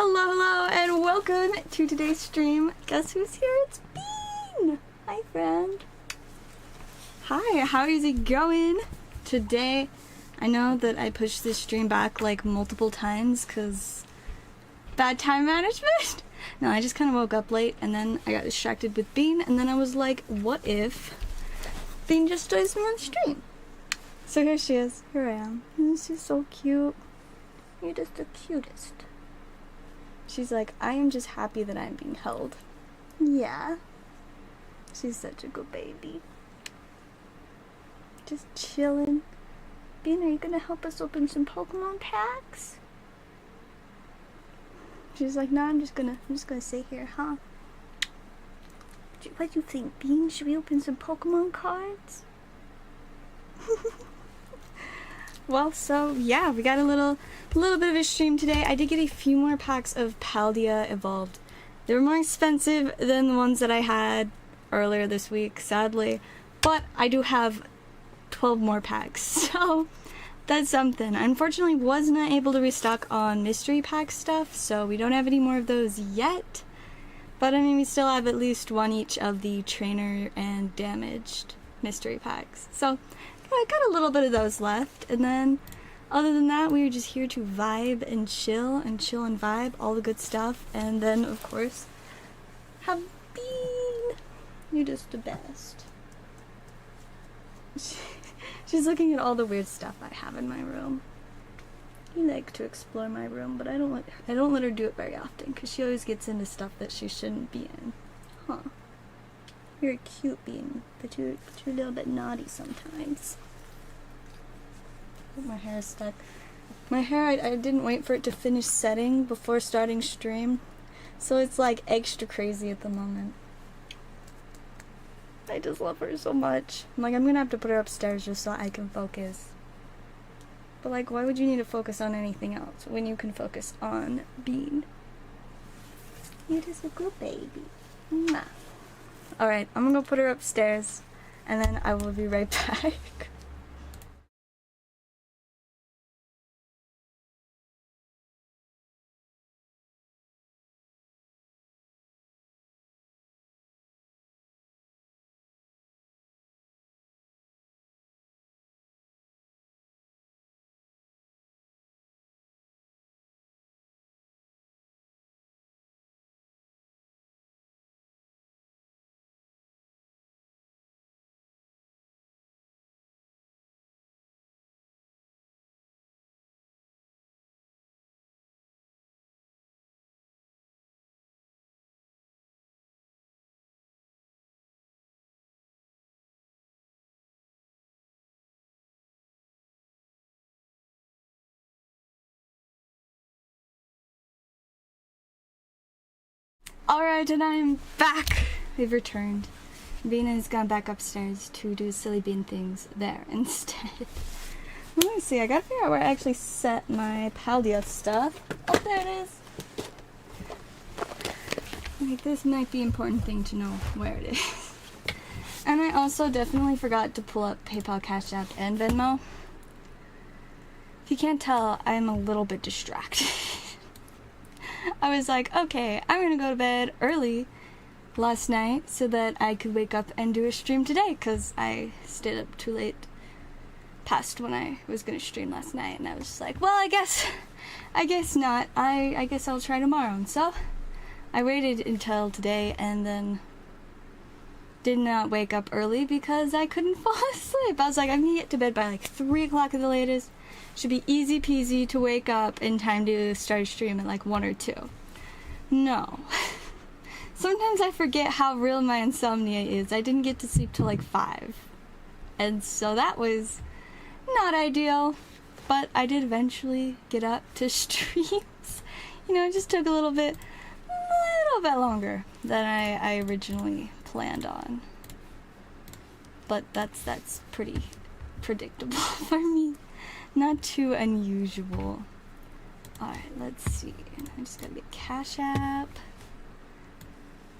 Hello, and welcome to today's stream. Guess who's here? It's Bean! Hi, friend. Hi, how is it going? Today, I know that I pushed this stream back like multiple times because bad time management. No, I just kind of woke up late and then I got distracted with Bean, and then I was like, what if Bean just joins me on stream? So here she is. Here I am. She's so cute. You're just the cutest. She's like, I am just happy that I'm being held. Yeah. She's such a good baby. Just chilling. Bean, are you gonna help us open some Pokemon packs? She's like, no, I'm just gonna sit here, huh? What do you think, Bean? Should we open some Pokemon cards? Well, so yeah, we got a little bit of a stream today. I did get a few more packs of Paldea Evolved. They were more expensive than the ones that I had earlier this week, sadly, but I do have 12 more packs, so that's something. I unfortunately was not able to restock on mystery pack stuff, so we don't have any more of those yet, but I mean, we still have at least one each of the trainer and damaged mystery packs, so I got a little bit of those left, and then other than that, we were just here to vibe and chill and vibe, all the good stuff, and then of course have Bean. You're just the best. She's looking at all the weird stuff I have in my room. You like to explore my room, but I don't let her do it very often because she always gets into stuff that she shouldn't be in. Huh. You're a cute Bean, but you're a little bit naughty sometimes. My hair is stuck. My hair, I didn't wait for it to finish setting before starting stream, so it's like extra crazy at the moment. I just love her so much. I'm like, I'm gonna have to put her upstairs just so I can focus. But like, why would you need to focus on anything else when you can focus on Bean? You're just a good baby. Mwah. Alright, I'm gonna go put her upstairs, and then I will be right back. Alright, and I'm back! We've returned. Bean has gone back upstairs to do silly Bean things there instead. Let me see, I gotta figure out where I actually set my Paldea stuff. Oh, there it is! Like, this might be an important thing to know where it is. And I also definitely forgot to pull up PayPal, CashApp, and Venmo. If you can't tell, I'm a little bit distracted. I was like, okay, I'm gonna go to bed early last night so that I could wake up and do a stream today, because I stayed up too late past when I was gonna stream last night, and I was just like, well, I guess not. I guess I'll try tomorrow. And so I waited until today and then did not wake up early because I couldn't fall asleep. I was like, I'm gonna get to bed by like 3 o'clock at the latest. Should be easy peasy to wake up in time to start a stream at like 1 or 2. No. Sometimes I forget how real my insomnia is. I didn't get to sleep till like 5. And so that was not ideal. But I did eventually get up to streams. You know, it just took a little bit longer than I originally planned on. But that's pretty predictable for me. Not too unusual. Alright, let's see. I just gotta get CashApp.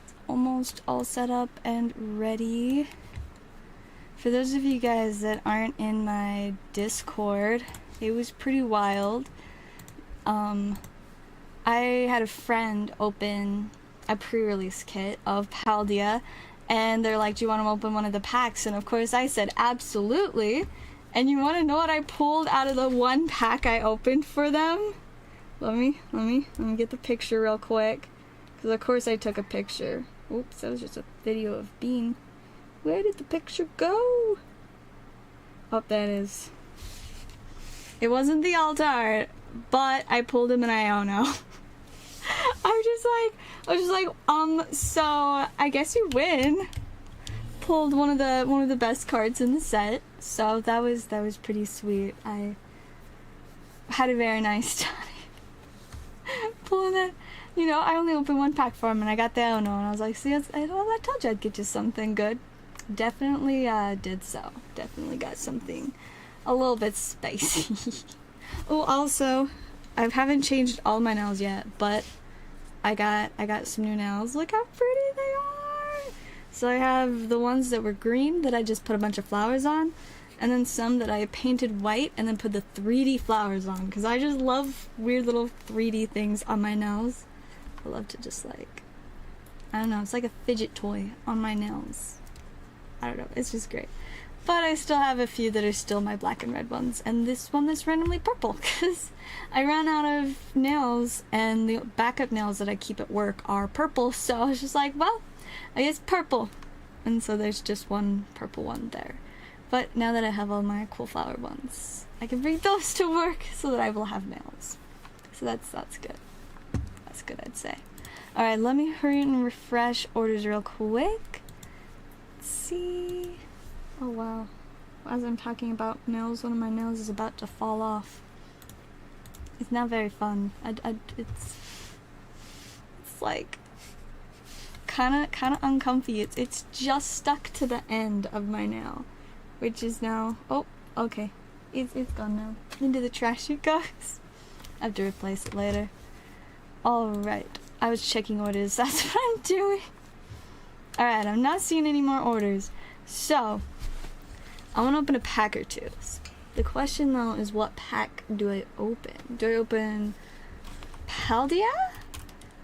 It's almost all set up and ready. For those of you guys that aren't in my Discord, it was pretty wild. I had a friend open a pre-release kit of Paldea, and they're like, do you want to open one of the packs? And of course I said, absolutely. And you want to know what I pulled out of the one pack I opened for them? Let me get the picture real quick. Because of course I took a picture. Oops, that was just a video of Bean. Where did the picture go? Oh, there it is. It wasn't the alt art, but I pulled him an Iono. I was just like, so I guess you win. Pulled one of the best cards in the set, so that was pretty sweet. I had a very nice time pulling that. You know, I only opened one pack for him, and I got the Iono, and I was like, see, I told you I'd get you something good. Definitely did so. Definitely got something a little bit spicy. Oh, also, I haven't changed all my nails yet, but I got some new nails. Look how pretty they are! So I have the ones that were green that I just put a bunch of flowers on, and then some that I painted white and then put the 3D flowers on, because I just love weird little 3D things on my nails. I love to just like, I don't know, it's like a fidget toy on my nails. I don't know, it's just great. But I still have a few that are still my black and red ones, and this one that's randomly purple, because I ran out of nails, and the backup nails that I keep at work are purple, so I was just like, well, I guess purple. And so there's just one purple one there. But now that I have all my cool flower ones, I can bring those to work so that I will have nails. So that's good. That's good, I'd say. Alright, let me hurry and refresh orders real quick. Let's see. Oh wow. As I'm talking about nails, one of my nails is about to fall off. It's not very fun. It's like kind of uncomfy. It's just stuck to the end of my nail, which is now, oh, okay. It's gone now. Into the trash it goes. I have to replace it later. Alright. I was checking orders. That's what I'm doing. Alright, I'm not seeing any more orders. So, I want to open a pack or two. The question though is, what pack do I open? Do I open Paldea?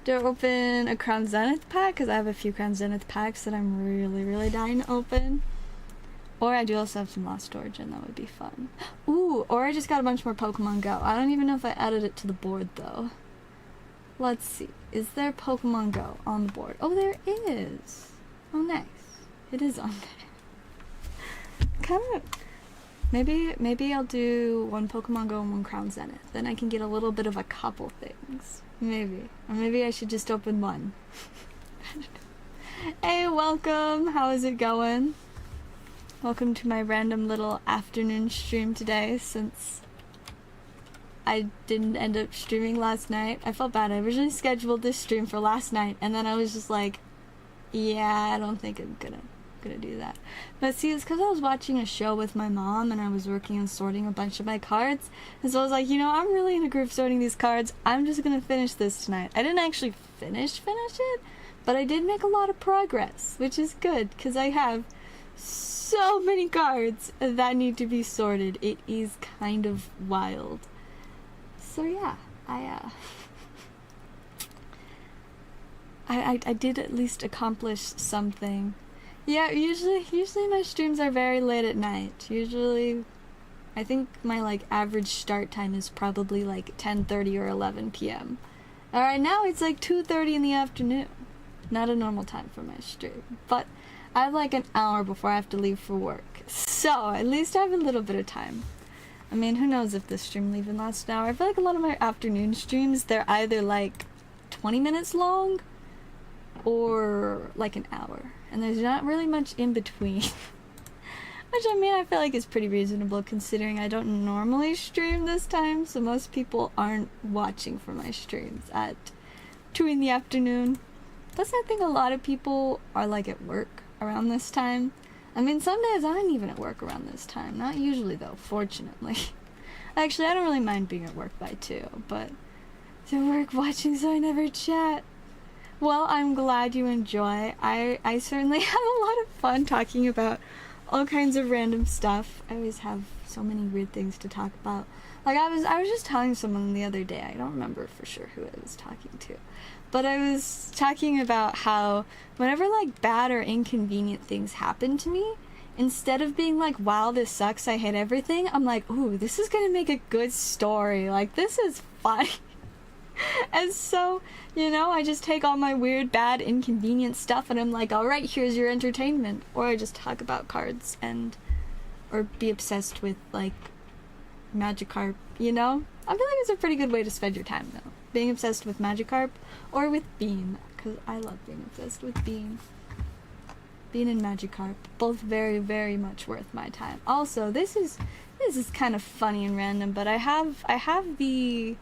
Do I open a Crown Zenith pack? Because I have a few Crown Zenith packs that I'm really dying to open. Or I do also have some Lost Origin, that would be fun. Ooh, or I just got a bunch more Pokemon Go. I don't even know if I added it to the board though. Let's see. Is there Pokemon Go on the board? Oh, there is. Oh, nice. It is on there. Kind of. Maybe I'll do one Pokemon Go and one Crown Zenith. Then I can get a little bit of a couple things. Maybe. Or maybe I should just open one. Hey, welcome. How is it going? Welcome to my random little afternoon stream today, since I didn't end up streaming last night. I felt bad. I originally scheduled this stream for last night, and then I was just like, yeah, I don't think I'm gonna do that. But see, it's because I was watching a show with my mom, and I was working on sorting a bunch of my cards, and so I was like, you know, I'm really in a groove sorting these cards. I'm just gonna finish this tonight. I didn't actually finish it, but I did make a lot of progress, which is good, because I have so many cards that need to be sorted. It is kind of wild. So yeah, I did at least accomplish something. Yeah, usually my streams are very late at night. Usually, I think my like average start time is probably like 10:30 or 11 p.m. Alright, now it's like 2:30 in the afternoon. Not a normal time for my stream, but I have like an hour before I have to leave for work. So, at least I have a little bit of time. I mean, who knows if this stream will even last an hour. I feel like a lot of my afternoon streams, they're either like 20 minutes long or like an hour. And there's not really much in between. Which, I mean, I feel like is pretty reasonable considering I don't normally stream this time. So most people aren't watching for my streams at 2 in the afternoon. Plus, I think a lot of people are like at work around this time. I mean, some days I'm even at work around this time. Not usually, though, fortunately. Actually, I don't really mind being at work by 2, but to work watching so I never chat. Well, I'm glad you enjoy. I certainly have a lot of fun talking about all kinds of random stuff. I always have so many weird things to talk about. Like, I was just telling someone the other day, I don't remember for sure who I was talking to, but I was talking about how whenever, like, bad or inconvenient things happen to me, instead of being like, wow, this sucks, I hate everything, I'm like, ooh, this is gonna make a good story. Like, this is fun. And so, you know, I just take all my weird, bad, inconvenient stuff and I'm like, alright, here's your entertainment. Or I just talk about cards or be obsessed with, like, Magikarp, you know? I feel like it's a pretty good way to spend your time, though. Being obsessed with Magikarp or with Bean, because I love being obsessed with Bean. Bean and Magikarp, both very, very much worth my time. Also, this is kind of funny and random, but I have the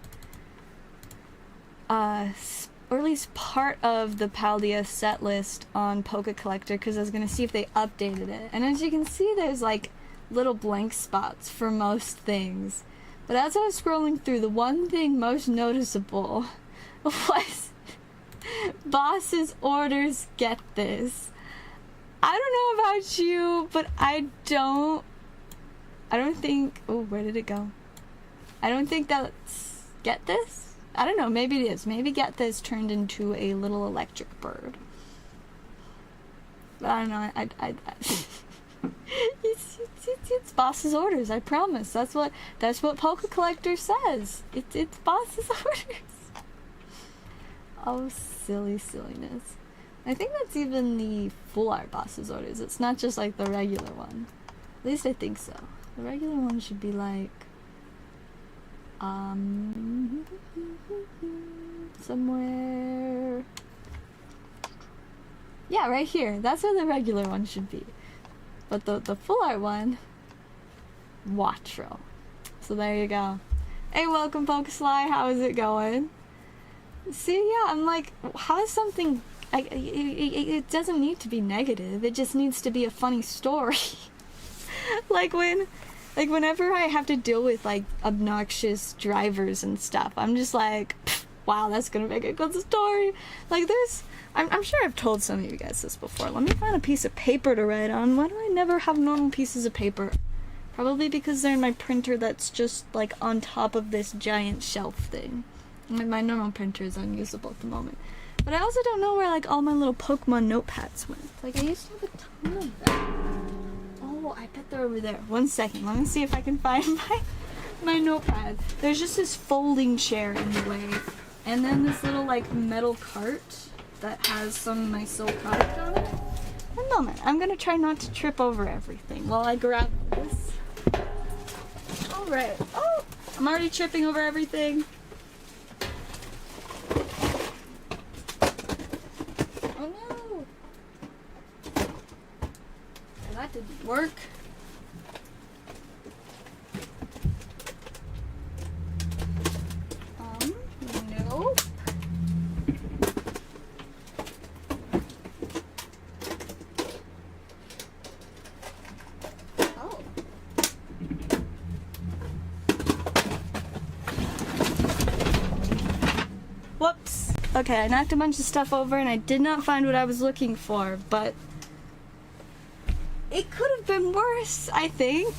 or at least part of the Paldea set list on Poké Collector, because I was gonna see if they updated it. And as you can see, there's like little blank spots for most things. But as I was scrolling through, the one thing most noticeable was boss's orders. Get this. I don't know about you, but I don't think, oh, where did it go? I don't think that's, get this? I don't know, maybe it is. Maybe get this turned into a little electric bird. But I don't know, it's boss's orders, I promise. That's what Poké Collector says. It's boss's orders. Oh, silliness. I think that's even the full art boss's orders. It's not just like the regular one. At least I think so. The regular one should be like somewhere. Yeah, right here. That's where the regular one should be. But the full art one, Watro. So there you go. Hey, welcome, Pokesly. How is it going? See, yeah, I'm like, how is something? It doesn't need to be negative. It just needs to be a funny story. Whenever I have to deal with like obnoxious drivers and stuff, I'm just like, wow, that's gonna make a good story. Like I'm sure I've told some of you guys this before. Let me find a piece of paper to write on. Why do I never have normal pieces of paper? Probably because they're in my printer that's just like on top of this giant shelf thing. My normal printer is unusable at the moment. But I also don't know where like all my little Pokemon notepads went. Like I used to have a ton of them. Oh, I bet they're over there. One second, let me see if I can find my notepad. There's just this folding chair in the way. And then this little like metal cart that has some of my soul product on it. One moment, I'm gonna try not to trip over everything while I grab this. Alright. Oh, I'm already tripping over everything. Oh no! That didn't work. Nope. Oh. Whoops. Okay, I knocked a bunch of stuff over and I did not find what I was looking for, but it could have been worse, I think.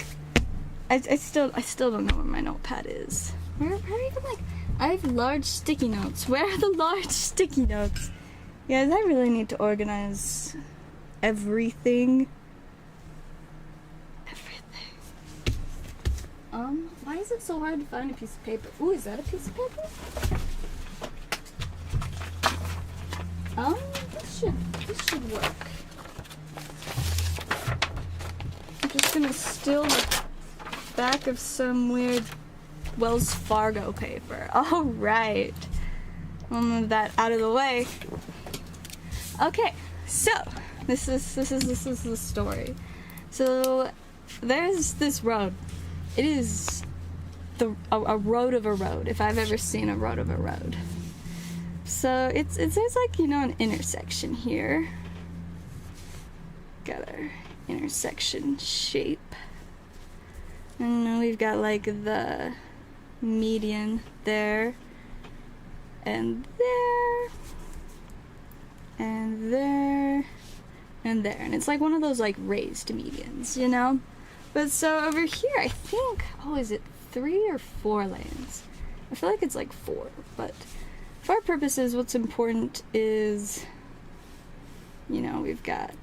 I still don't know where my notepad is. Where even like I have large sticky notes. Where are the large sticky notes? Guys, I really need to organize everything. Why is it so hard to find a piece of paper? Ooh, is that a piece of paper? This should work. I'm just gonna steal the back of some weird Wells Fargo paper. All right. I'll move that out of the way. Okay, so this is the story. So there's this road. It is a road of a road, if I've ever seen a road of a road. So there's like, you know, an intersection here. Got our intersection shape. And then we've got like the median there, and there, and there, and there. And it's like one of those like raised medians, you know? But so over here, I think, oh, is it 3 or 4 lanes. I feel like it's like 4, but for our purposes, what's important is, you know, we've got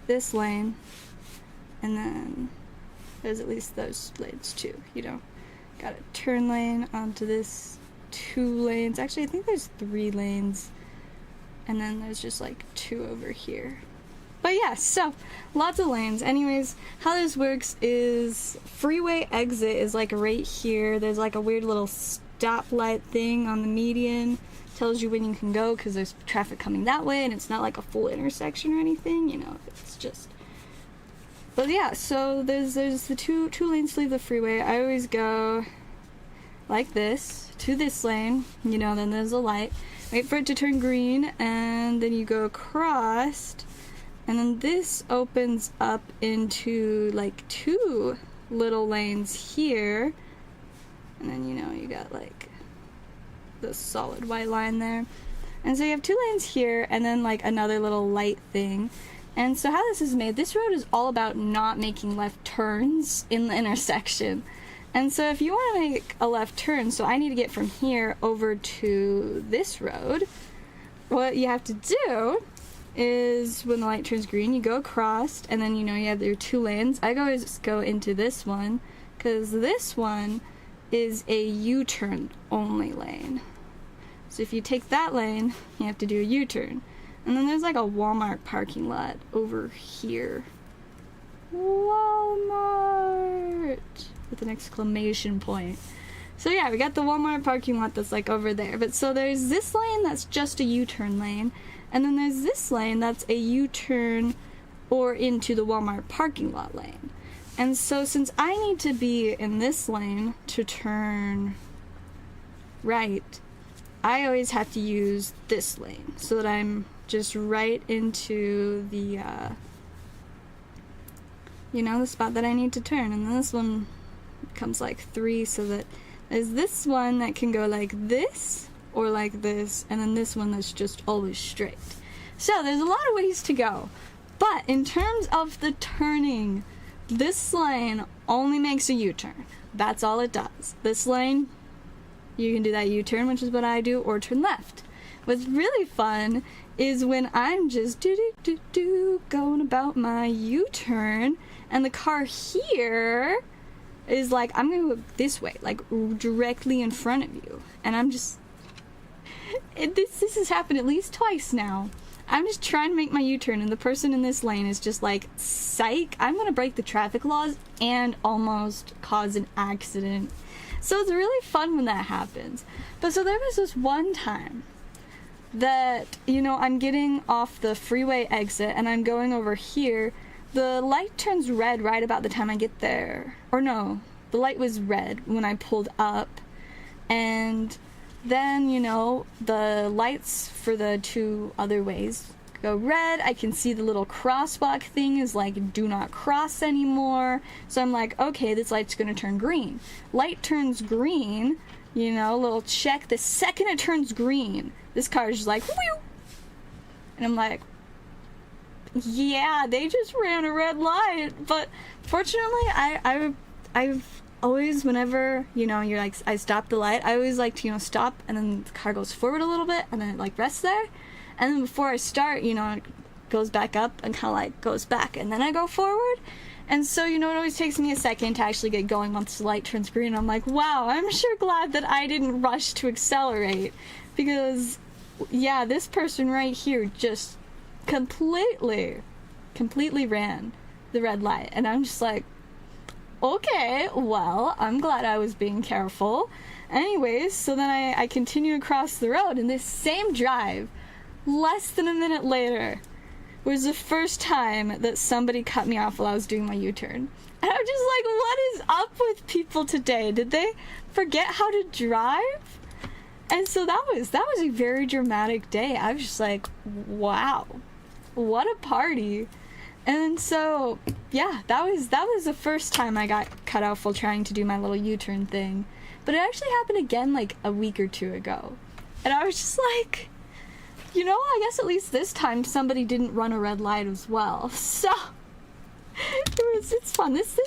this lane, and then there's at least those lanes too, you know. Got a turn lane onto this 2 lanes. Actually, I think there's 3 lanes, and then there's just like 2 over here. But yeah, so lots of lanes. Anyways, how this works is freeway exit is like right here. There's like a weird little stoplight thing on the median. Tells you when you can go because there's traffic coming that way, and it's not like a full intersection or anything, you know, it's just... But yeah, so there's the two lanes to leave the freeway. I always go like this to this lane, you know, then there's a light. Wait for it to turn green, and then you go across, and then this opens up into like 2 little lanes here, and then, you know, you got like the solid white line there. And so you have 2 lanes here, and then like another little light thing. And so how this is made, this road is all about not making left turns in the intersection. And so if you want to make a left turn, so I need to get from here over to this road, what you have to do is when the light turns green, you go across, and then, you know, you have your 2 lanes. I always go into this one, because this one is a U-turn only lane. So if you take that lane, you have to do a U-turn. And then there's like a Walmart parking lot over here. Walmart! With an exclamation point. So yeah, we got the Walmart parking lot that's like over there. But so there's this lane that's just a U-turn lane. And then there's this lane that's a U-turn or into the Walmart parking lot lane. And so since I need to be in this lane to turn right, I always have to use this lane so that I'm just right into the, you know, the spot that I need to turn. And then this one comes like 3, so that there's this one that can go like this or like this, and then this one that's just always straight. So there's a lot of ways to go. But in terms of the turning, this lane only makes a U-turn. That's all it does. This lane, you can do that U-turn, which is what I do, or turn left. What's really fun is when I'm just going about my U-turn, and the car here is like, I'm gonna go this way, like directly in front of you, and I'm just, this has happened at least twice now. I'm just trying to make my U-turn, and the person in this lane is just like, psych, I'm gonna break the traffic laws and almost cause an accident. So it's really fun when that happens. But so there was this one time that, you know, I'm getting off the freeway exit and I'm going over here. The light turns red right about the time I get there. Or no, the light was red when I pulled up. And then, you know, the lights for the 2 other ways go red. I can see the little crosswalk thing is like, do not cross anymore. So I'm like, okay, this light's gonna turn green. Light turns green, you know, little check. The second it turns green, this car is just like, whew! And I'm like, yeah, they just ran a red light. But fortunately, I've always, whenever, you know, you're like, I stop the light, I always like to, you know, stop, and then the car goes forward a little bit, and then it like rests there. And then before I start, you know, it goes back up and kind of like goes back, and then I go forward. And so, you know, it always takes me a second to actually get going once the light turns green. I'm like, wow, I'm sure glad that I didn't rush to accelerate, because yeah, this person right here just completely ran the red light. And I'm just like, okay, well, I'm glad I was being careful. Anyways, so then I continue across the road, and this same drive, less than a minute later, was the first time that somebody cut me off while I was doing my U-turn. And I'm just like, what is up with people today? Did they forget how to drive? And so that was a very dramatic day. I was just like, wow, what a party. And so, yeah, that was the first time I got cut off while trying to do my little U-turn thing. But it actually happened again like a week or 2 ago. And I was just like, you know, I guess at least this time somebody didn't run a red light as well. So it's fun. This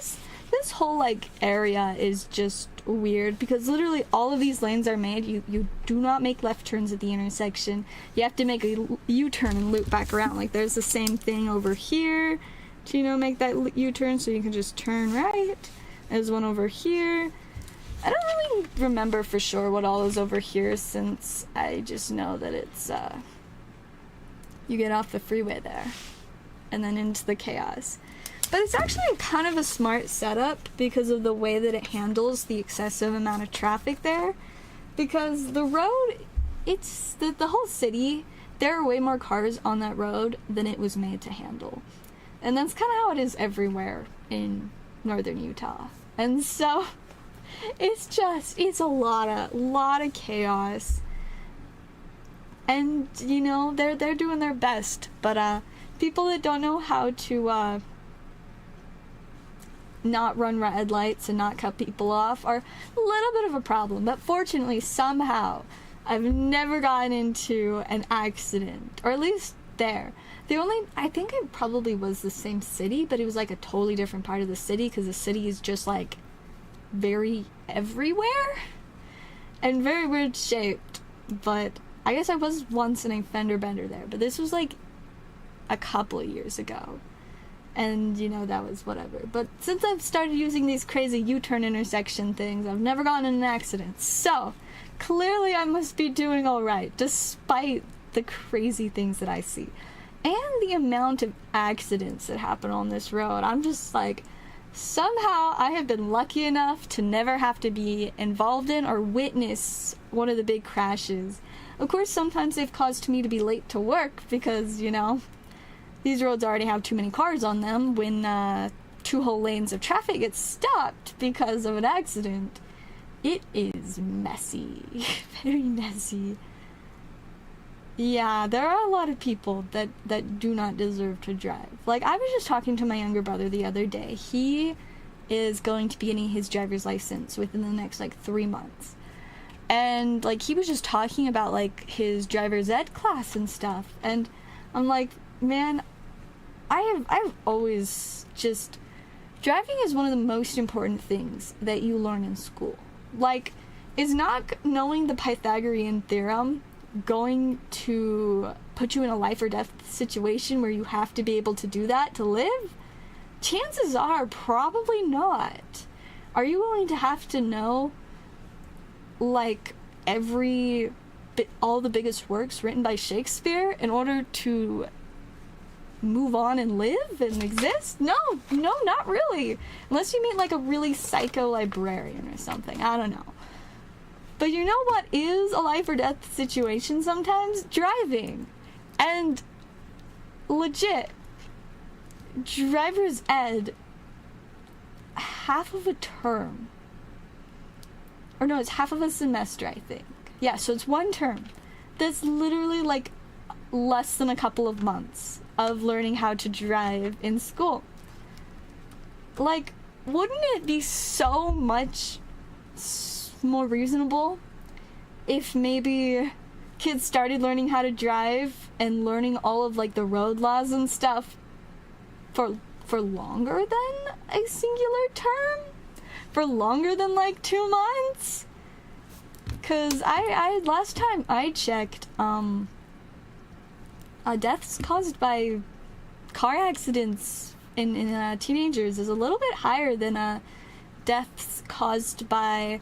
this whole, like, area is just weird, because literally all of these lanes are made. You do not make left turns at the intersection. You have to make a U-turn and loop back around. Like, there's the same thing over here to, you know, make that U-turn, so you can just turn right. There's one over here. I don't really remember for sure what all is over here, since I just know that it's, you get off the freeway there, and then into the chaos. But it's actually kind of a smart setup because of the way that it handles the excessive amount of traffic there. Because the road, it's, the whole city, there are way more cars on that road than it was made to handle. And that's kind of how it is everywhere in northern Utah. And so, it's a lot of chaos. And, you know, they're doing their best. But, people that don't know how to, not run red lights and not cut people off are a little bit of a problem. But fortunately, somehow, I've never gotten into an accident. Or at least there. I think it probably was the same city, but it was like a totally different part of the city, because the city is just like very everywhere and very weird shaped. But I guess I was once in a fender bender there, but this was like a couple of years ago, and you know, that was whatever. But since I've started using these crazy U-turn intersection things, I've never gotten in an accident, so clearly I must be doing alright, despite the crazy things that I see and the amount of accidents that happen on this road. I'm just like, somehow I have been lucky enough to never have to be involved in or witness one of the big crashes. Of course, sometimes they've caused me to be late to work because, you know, these roads already have too many cars on them when 2 whole lanes of traffic get stopped because of an accident. It is messy. Very messy. Yeah, there are a lot of people that do not deserve to drive. Like, I was just talking to my younger brother the other day. He is going to be getting his driver's license within the next, like, 3 months. And, like, he was just talking about, like, his driver's ed class and stuff. And I'm like, man, I've always just... Driving is one of the most important things that you learn in school. Like, is not knowing the Pythagorean theorem going to put you in a life or death situation where you have to be able to do that to live? Chances are probably not. Are you going to have to know, like, all the biggest works written by Shakespeare in order to move on and live and exist? No, not really. Unless you meet, like, a really psycho librarian or something. I don't know. But you know what is a life or death situation sometimes? Driving. And legit, driver's ed, half of a term. Or no, it's half of a semester, I think. Yeah, so it's 1 term. That's literally like less than a couple of months of learning how to drive in school. Like, wouldn't it be so much more reasonable if maybe kids started learning how to drive and learning all of, like, the road laws and stuff for longer than a singular term? For longer than, like, 2 months? Because I last time I checked, deaths caused by car accidents in teenagers is a little bit higher than deaths caused by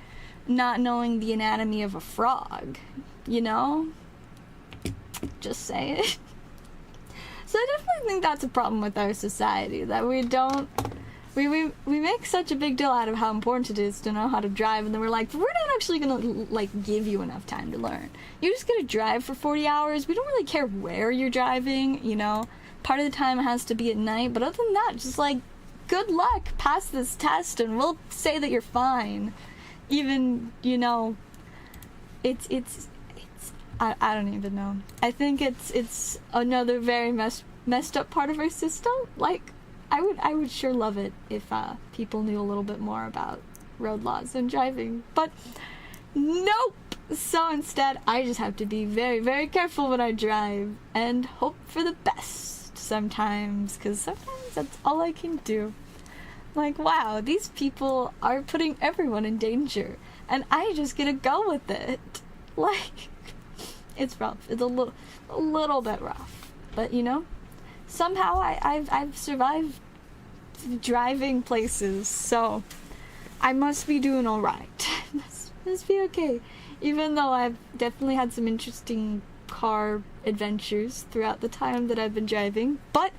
not knowing the anatomy of a frog, you know? Just say it. So I definitely think that's a problem with our society, that we don't... We make such a big deal out of how important it is to know how to drive, and then we're like, we're not actually gonna, like, give you enough time to learn. You're just gonna drive for 40 hours. We don't really care where you're driving, you know? Part of the time it has to be at night, but other than that, just, like, good luck, pass this test, and we'll say that you're fine. Even, you know, it's I don't even know. I think it's another very messed up part of our system. Like, I would sure love it if people knew a little bit more about road laws and driving, but nope. So instead, I just have to be very, very careful when I drive and hope for the best sometimes, because sometimes that's all I can do. Like, wow, these people are putting everyone in danger, and I just get to go with it. Like, it's rough. It's a little bit rough, but you know, somehow I've survived driving places, so I must be doing all right. must be okay. Even though I've definitely had some interesting car adventures throughout the time that I've been driving, but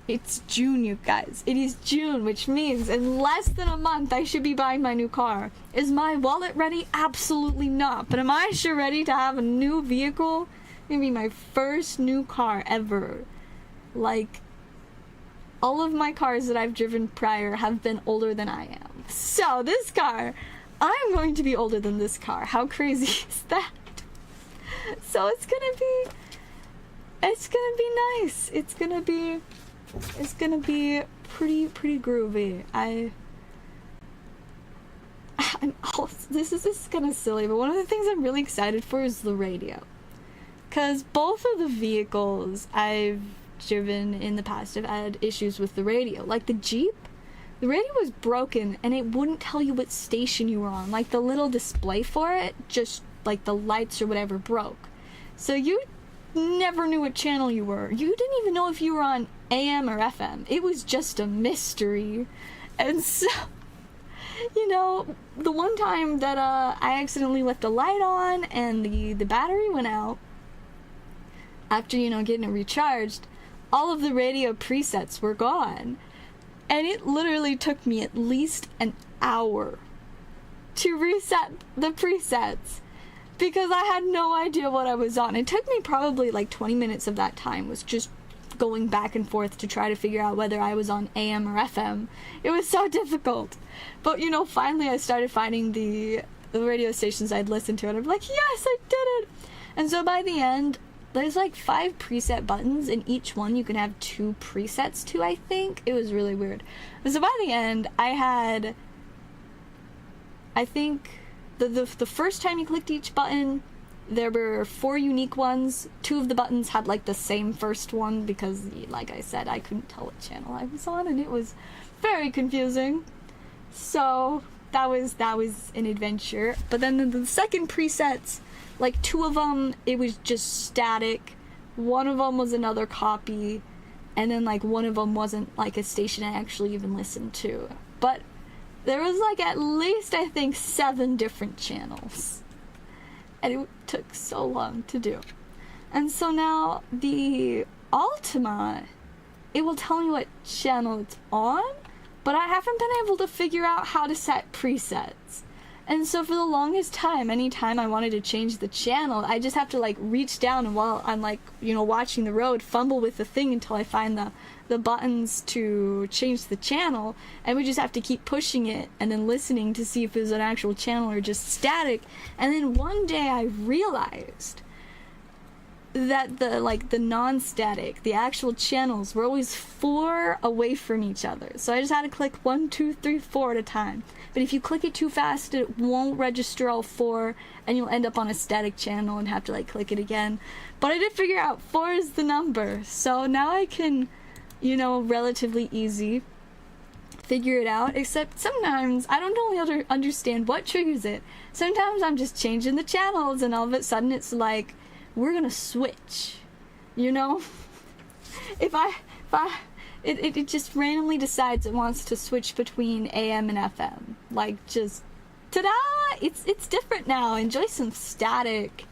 it's June, you guys. It is June, which means in less than a month I should be buying my new car. Is my wallet ready? Absolutely not. But am I sure ready to have a new vehicle? It's gonna be my first new car ever. Like, all of my cars that I've driven prior have been older than I am. So this car, I'm going to be older than this car. How crazy is that? So it's gonna be nice. It's gonna be pretty groovy. This is kind of silly, but one of the things I'm really excited for is the radio. Because both of the vehicles I've driven in the past have had issues with the radio. Like the Jeep, the radio was broken and it wouldn't tell you what station you were on. Like the little display for it, just like the lights or whatever broke. So you never knew what channel you were. You didn't even know if you were on AM or FM. It was just a mystery. And so, you know, the one time that I accidentally left a light on and the battery went out, after, you know, getting it recharged, all of the radio presets were gone. And it literally took me at least an hour to reset the presets because I had no idea what I was on. It took me probably like 20 minutes of that time was just going back and forth to try to figure out whether I was on AM or FM. It was so difficult. But, you know, finally I started finding the radio stations I'd listened to, and I'm like, yes, I did it! And so by the end, there's like 5 preset buttons, and each one you can have 2 presets to, I think. It was really weird. And so by the end, I had, I think, the first time you clicked each button, there were 4 unique ones. 2 of the buttons had like the same first one because, like I said, I couldn't tell what channel I was on, and it was very confusing. So that was an adventure. But then the second presets, like 2 of them, it was just static. 1 of them was another copy, and then like 1 of them wasn't like a station I actually even listened to. But there was like at least, I think, 7 different channels. And it took so long to do. And so now the Ultima, it will tell me what channel it's on, but I haven't been able to figure out how to set presets. And so for the longest time, anytime I wanted to change the channel, I just have to like reach down and while I'm like, you know, watching the road, fumble with the thing until I find the buttons to change the channel, and we just have to keep pushing it and then listening to see if it was an actual channel or just static. And then one day I realized that the non-static, the actual channels were always 4 away from each other. So I just had to click 1, 2, 3, 4 at a time. But if you click it too fast, it won't register all 4, and you'll end up on a static channel and have to like click it again. But I did figure out 4 is the number. So now I can, you know, relatively easy figure it out, except sometimes I don't really understand what triggers it. Sometimes I'm just changing the channels and all of a sudden it's like, we're gonna switch, you know? It just randomly decides it wants to switch between AM and FM. Like, just, ta-da! It's different now. Enjoy some static.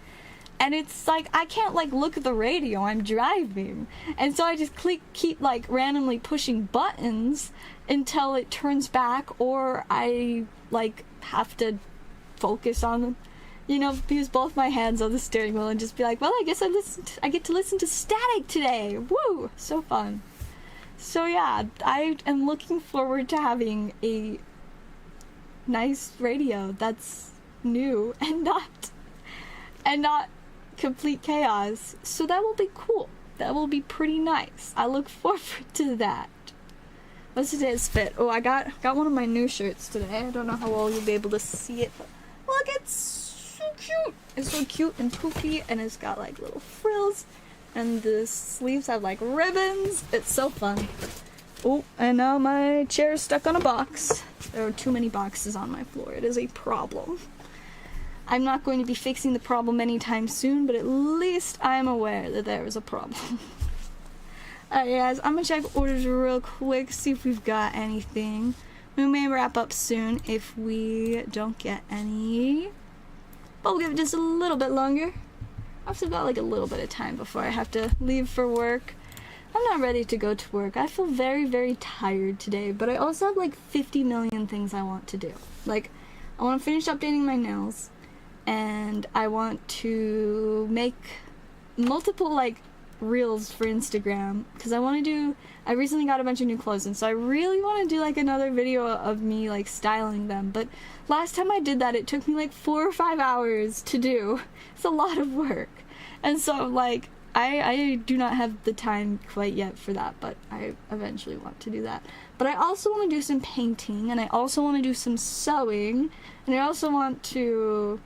And it's like, I can't like look at the radio, I'm driving. And so I just keep like randomly pushing buttons until it turns back, or I like have to focus on them. You know, use both my hands on the steering wheel and just be like, well, I guess I get to listen to static today. Woo! So fun. So yeah, I am looking forward to having a nice radio that's new and not complete chaos. So that will be cool. That will be pretty nice. I look forward to that. What's today's fit? Oh, I got one of my new shirts today. I don't know how well you'll be able to see it, but look, it's so cute. It's so cute and poofy, and it's got like little frills, and the sleeves have like ribbons. It's so fun. Oh, and now my chair is stuck on a box. There are too many boxes on my floor. It is a problem. I'm not going to be fixing the problem anytime soon, but at least I'm aware that there is a problem. Alright guys, I'm gonna check orders real quick, see if we've got anything. We may wrap up soon if we don't get any. But we'll give it just a little bit longer. I've still got like a little bit of time before I have to leave for work. I'm not ready to go to work. I feel very, very tired today, but I also have like 50 million things I want to do. Like, I want to finish updating my nails, and I want to make multiple like reels for Instagram, because I recently got a bunch of new clothes, and so I really want to do like another video of me like styling them. But last time I did that, it took me like 4 or 5 hours to do. It's a lot of work, and so like I do not have the time quite yet for that, but I eventually want to do that. But I also want to do some painting, and I also want to do some sewing, and I also want to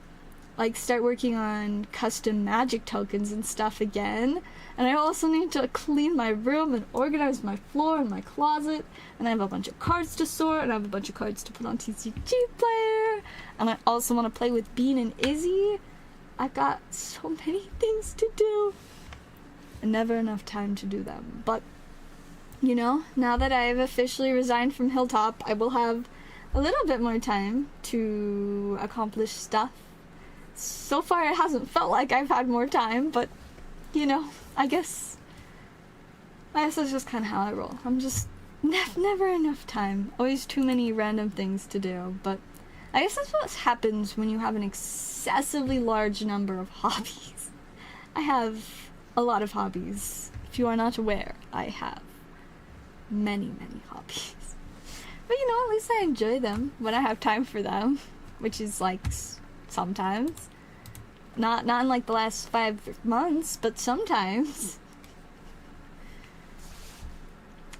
like start working on custom magic tokens and stuff again. And I also need to clean my room and organize my floor and my closet. And I have a bunch of cards to sort, and I have a bunch of cards to put on TCG Player. And I also want to play with Bean and Izzy. I've got so many things to do, and never enough time to do them. But, you know, now that I've officially resigned from Hilltop, I will have a little bit more time to accomplish stuff. So far it hasn't felt like I've had more time, but, you know, I guess that's just kind of how I roll. I'm just never enough time. Always too many random things to do, but I guess that's what happens when you have an excessively large number of hobbies. I have a lot of hobbies. If you are not aware, I have many hobbies. But you know, at least I enjoy them when I have time for them, which is like sometimes. Not in like the last 5 months, but sometimes.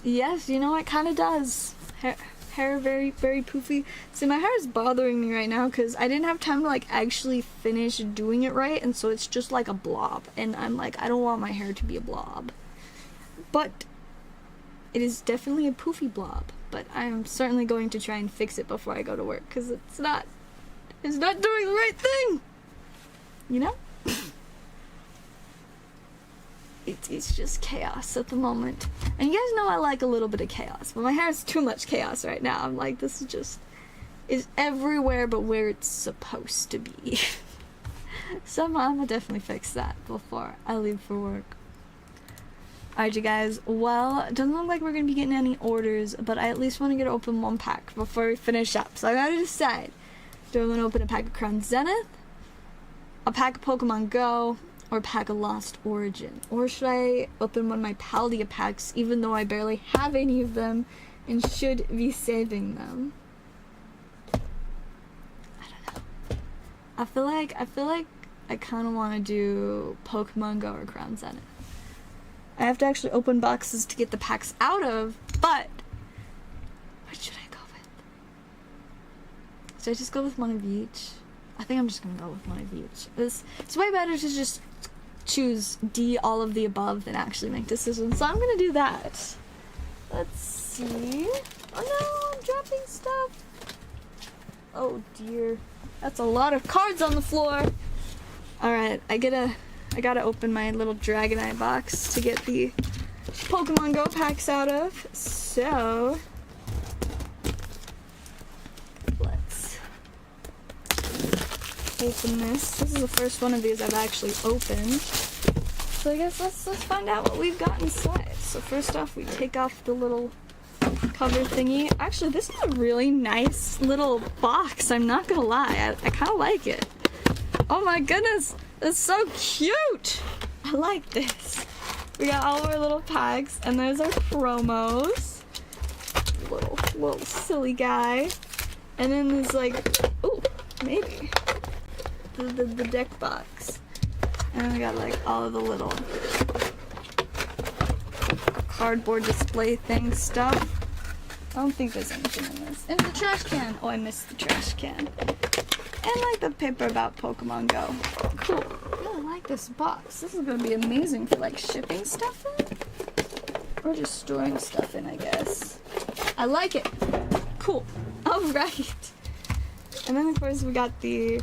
Yes, you know, it kind of does. Hair very poofy. See, my hair is bothering me right now because I didn't have time to like actually finish doing it right, and so it's just like a blob, and I'm like, I don't want my hair to be a blob. But it is definitely a poofy blob, but I'm certainly going to try and fix it before I go to work, because it's not doing the right thing, you know? It's just chaos at the moment. And you guys know I like a little bit of chaos, but my hair is too much chaos right now. I'm like, this is everywhere but where it's supposed to be. So I'm gonna definitely fix that before I leave for work. Alright, you guys, well, it doesn't look like we're gonna be getting any orders, but I at least want to get to open one pack before we finish up. So I gotta decide, do I want to open a pack of Crown Zenith, a pack of Pokemon Go, or a pack of Lost Origin? Or should I open one of my Paldea packs, even though I barely have any of them and should be saving them? I don't know. I feel like I kind of want to do Pokemon Go or Crown Zenith. I have to actually open boxes to get the packs out of, but what should I go with? Should I just go with one of each? I think I'm just gonna go with one of each. It's way better to just choose D, all of the above, than actually make decisions. So I'm gonna do that. Let's see. Oh no, I'm dropping stuff. Oh dear. That's a lot of cards on the floor. Alright, I gotta open my little Dragonite box to get the Pokemon Go packs out of. So let's open this. This is the first one of these I've actually opened. So I guess let's find out what we've got inside. So first off, we take off the little cover thingy. Actually, this is a really nice little box, I'm not gonna lie. I kind of like it. Oh my goodness, it's so cute! I like this. We got all of our little packs, and there's our promos. Little silly guy. And then there's like, ooh, maybe the deck box. And then we got like all of the little cardboard display thing stuff. I don't think there's anything in this. And the trash can. Oh, I missed the trash can. And like the paper about Pokemon Go. Cool. I really like this box. This is gonna be amazing for like shipping stuff in. Or just storing stuff in, I guess. I like it. Cool. Alright. And then, of course, we got the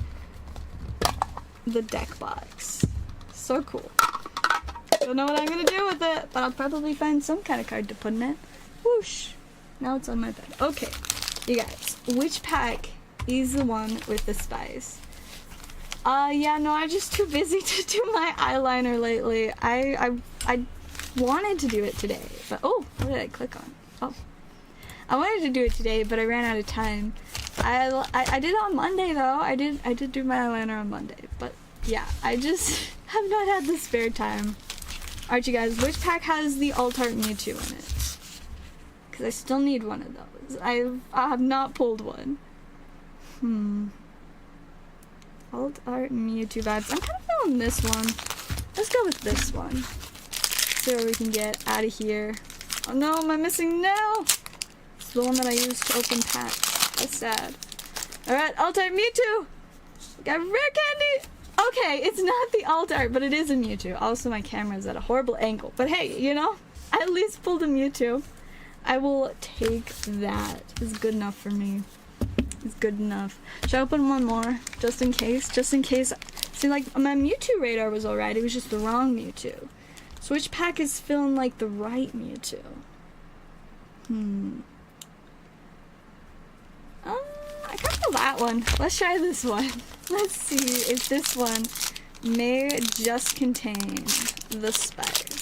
deck box. So cool. Don't know what I'm gonna do with it, but I'll probably find some kind of card to put in it. Whoosh. Now it's on my bed. Okay, you guys. Which pack is the one with the spice? Yeah, no, I'm just too busy to do my eyeliner lately. I wanted to do it today, but oh, what did I click on? Oh. I wanted to do it today, but I ran out of time. I did it on Monday though. I did do my eyeliner on Monday, but yeah, I just have not had the spare time. Alright, you guys, which pack has the alt art Mewtwo in it? Because I still need one of those. I have not pulled one. Alt art Mewtwo vibes. I'm kind of feeling this one. Let's go with this one. See what we can get out of here. Oh no, am I missing? No! It's the one that I used to open packs. That's sad. Alright, alt art Mewtwo! Got rare candy! Okay, it's not the alt art, but it is a Mewtwo. Also, my camera's at a horrible angle. But hey, you know, I at least pulled a Mewtwo. I will take that. It's good enough for me. It's good enough. Should I open one more? Just in case? Just in case. See, like, my Mewtwo radar was alright. It was just the wrong Mewtwo. So which pack is feeling like the right Mewtwo? I kind of feel that one. Let's try this one. Let's see if this one may just contain the spice.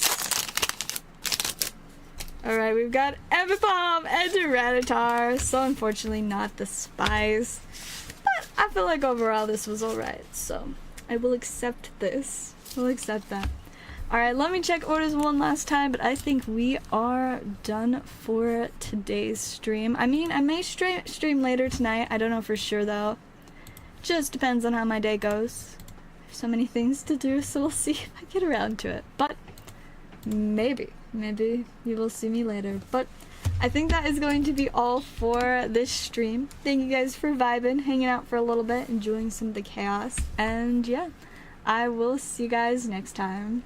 Alright, we've got Evovled and Tyranitar. So unfortunately not the spice. But I feel like overall this was alright. So I will accept this. We'll accept that. Alright, let me check orders one last time, but I think we are done for today's stream. I mean, I may stream later tonight. I don't know for sure, though. Just depends on how my day goes. There's so many things to do, so we'll see if I get around to it. But maybe you will see me later. But I think that is going to be all for this stream. Thank you guys for vibing, hanging out for a little bit, enjoying some of the chaos. And yeah, I will see you guys next time.